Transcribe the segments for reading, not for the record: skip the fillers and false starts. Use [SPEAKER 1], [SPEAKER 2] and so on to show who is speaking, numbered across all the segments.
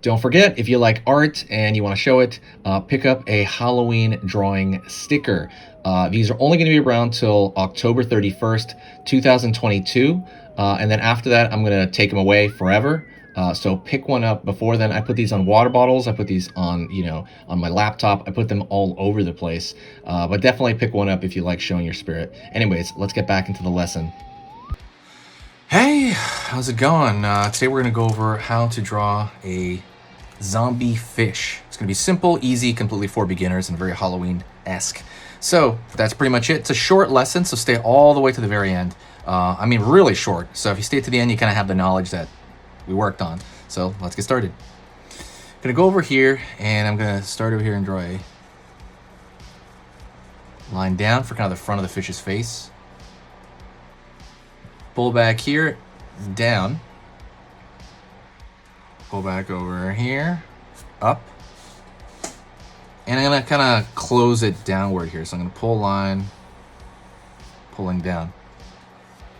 [SPEAKER 1] Don't forget, if you like art and you want to show it, pick up a Halloween drawing sticker. These are only going to be around till October 31st, 2022. And then after that, I'm going to take them away forever. So pick one up before then. I put these on water bottles. I put these on, on my laptop. I put them all over the place. But definitely pick one up if you like showing your spirit. Anyways, let's get back into the lesson. Hey, how's it going? Today we're going to go over how to draw a zombie fish. It's going to be simple, easy, completely for beginners, and very Halloween-esque. So that's pretty much it. It's a short lesson, so stay all the way to the very end. I mean, really short. So if you stay to the end, you kind of have the knowledge that we worked on. So let's get started. I'm going to go over here, and I'm going to start over here and draw a line down for kind of the front of the fish's face. Pull back here, down. Pull back over here, up. And I'm gonna kind of close it downward here. So I'm gonna pull a line, pulling down.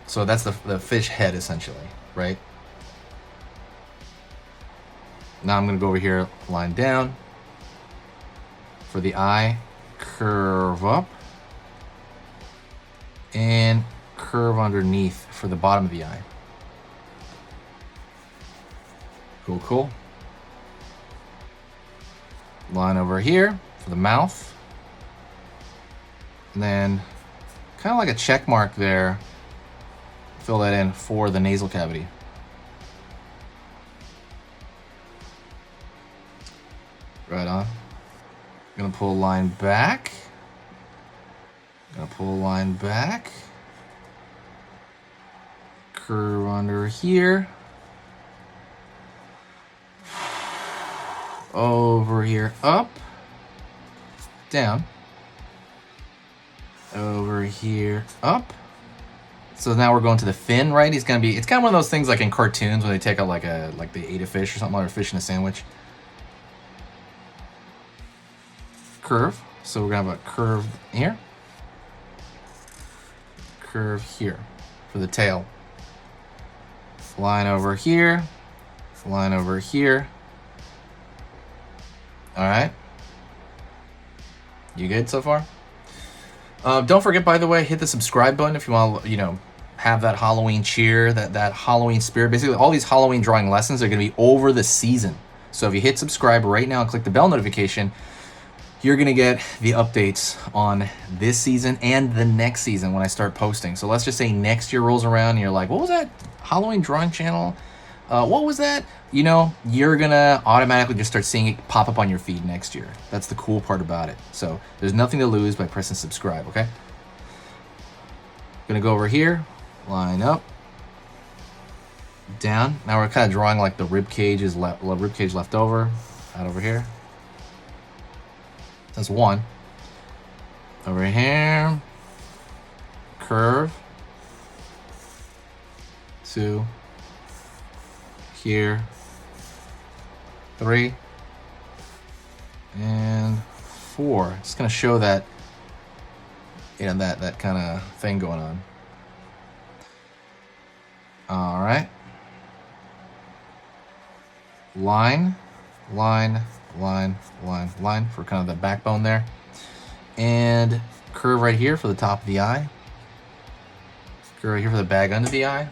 [SPEAKER 1] So that's the fish head essentially, right? Now I'm gonna go over here, line down. For the eye, curve up. And curve underneath for the bottom of the eye. Cool. Line over here for the mouth. And then kind of like a check mark there. Fill that in for the nasal cavity. Right on. I'm gonna pull a line back. Curve under here. Over here, up, down, over here, up. So now we're going to the fin, right? It's kind of one of those things like in cartoons when they take out like they ate a fish or something, or a fish in a sandwich. Curve. So we're gonna have a curve here, curve here for the tail. Line over here, line over here. All right. You good so far? Don't forget, by the way, hit the subscribe button if you want to, have that Halloween cheer, that Halloween spirit. Basically, all these Halloween drawing lessons are going to be over the season. So if you hit subscribe right now and click the bell notification, you're going to get the updates on this season and the next season when I start posting. So let's just say next year rolls around and you're like, what was that Halloween drawing channel? What was that? You're gonna automatically just start seeing it pop up on your feed next year. That's the cool part about it. So there's nothing to lose by pressing subscribe, okay? Gonna go over here, line up, down. Now we're kind of drawing like the rib cage left over, out over here. That's one. Over here, curve, two. Here, 3, and 4. It's gonna show that, that kind of thing going on. All right. Line for kind of the backbone there, and curve right here for the top of the eye. Curve right here for the bag under the eye.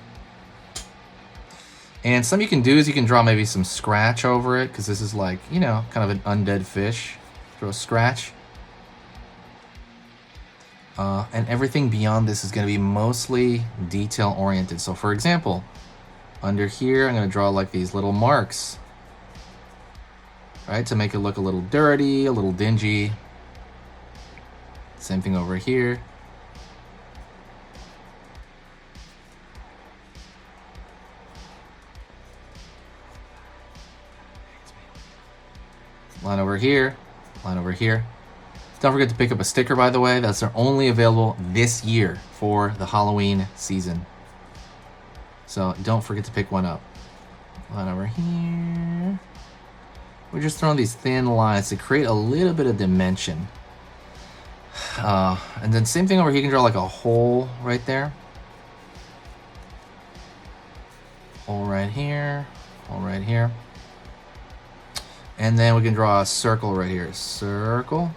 [SPEAKER 1] And something you can do is you can draw maybe some scratch over it, because this is like, kind of an undead fish. Draw a scratch. And everything beyond this is going to be mostly detail oriented. So for example, under here, I'm going to draw like these little marks, right? To make it look a little dirty, a little dingy. Same thing over here. Line over here, line over here. Don't forget to pick up a sticker, by the way. That's only available this year for the Halloween season. So don't forget to pick one up. Line over here. We're just throwing these thin lines to create a little bit of dimension. And then same thing over here, you can draw like a hole right there. Hole right here, hole right here. And then we can draw a circle right here. Circle.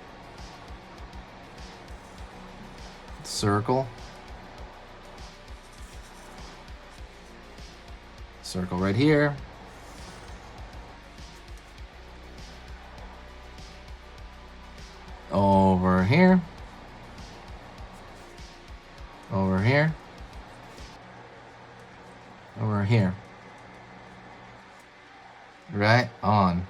[SPEAKER 1] Circle. Circle right here. Over here. Over here. Over here. Right on.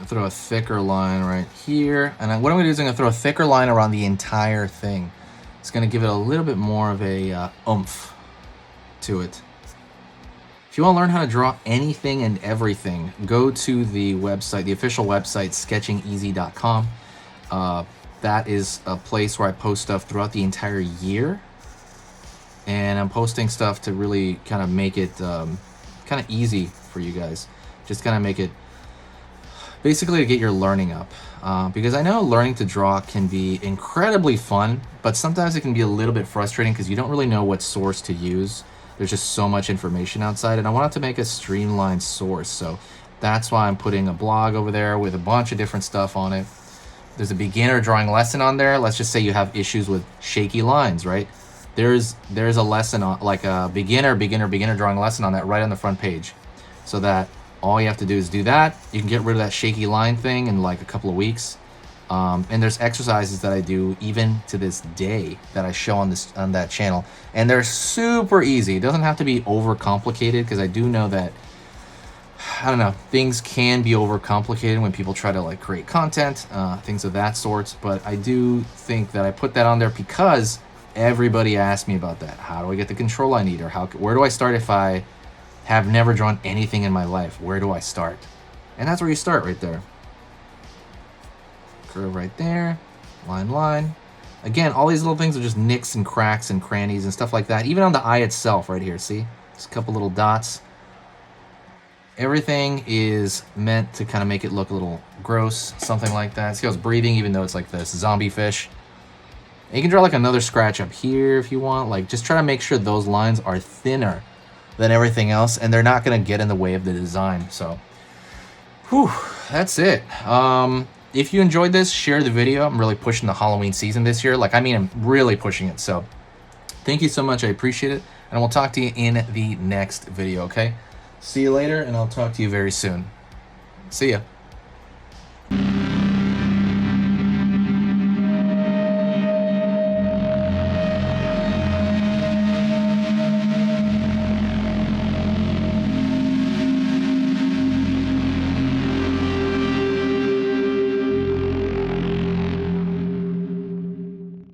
[SPEAKER 1] I'll throw a thicker line right here. And what I'm going to do is I'm going to throw a thicker line around the entire thing. It's going to give it a little bit more of a oomph to it. If you want to learn how to draw anything and everything, go to the website, the official website, sketchingeasy.com. That is a place where I post stuff throughout the entire year. And I'm posting stuff to really kind of make it kind of easy for you guys. Just kind of make it basically to get your learning up. Because I know learning to draw can be incredibly fun, but sometimes it can be a little bit frustrating because you don't really know what source to use. There's just so much information outside, and I wanted to make a streamlined source. So that's why I'm putting a blog over there with a bunch of different stuff on it. There's a beginner drawing lesson on there. Let's just say you have issues with shaky lines, right? There's a lesson on, like a beginner drawing lesson on that right on the front page. So that all you have to do is do that. You can get rid of that shaky line thing in like a couple of weeks. And there's exercises that I do even to this day that I show on that channel, and they're super easy. It doesn't have to be overcomplicated, because I do know that, I don't know, things can be overcomplicated when people try to like create content, things of that sort. But I do think that I put that on there because everybody asked me about that. How do I get the control I need, or where do I start if I have never drawn anything in my life? Where do I start? And that's where you start, right there. Curve right there, line. Again, all these little things are just nicks and cracks and crannies and stuff like that. Even on the eye itself right here, see? Just a couple little dots. Everything is meant to kind of make it look a little gross, something like that. See how it's breathing, even though it's like this zombie fish. And you can draw like another scratch up here if you want. Like, just try to make sure those lines are thinner than everything else, and they're not going to get in the way of the design. So, whew, that's it. If you enjoyed this, share the video. I'm really pushing the Halloween season this year. Like, I mean, I'm really pushing it. So thank you so much. I appreciate it. And we'll talk to you in the next video, okay? See you later, and I'll talk to you very soon. See ya.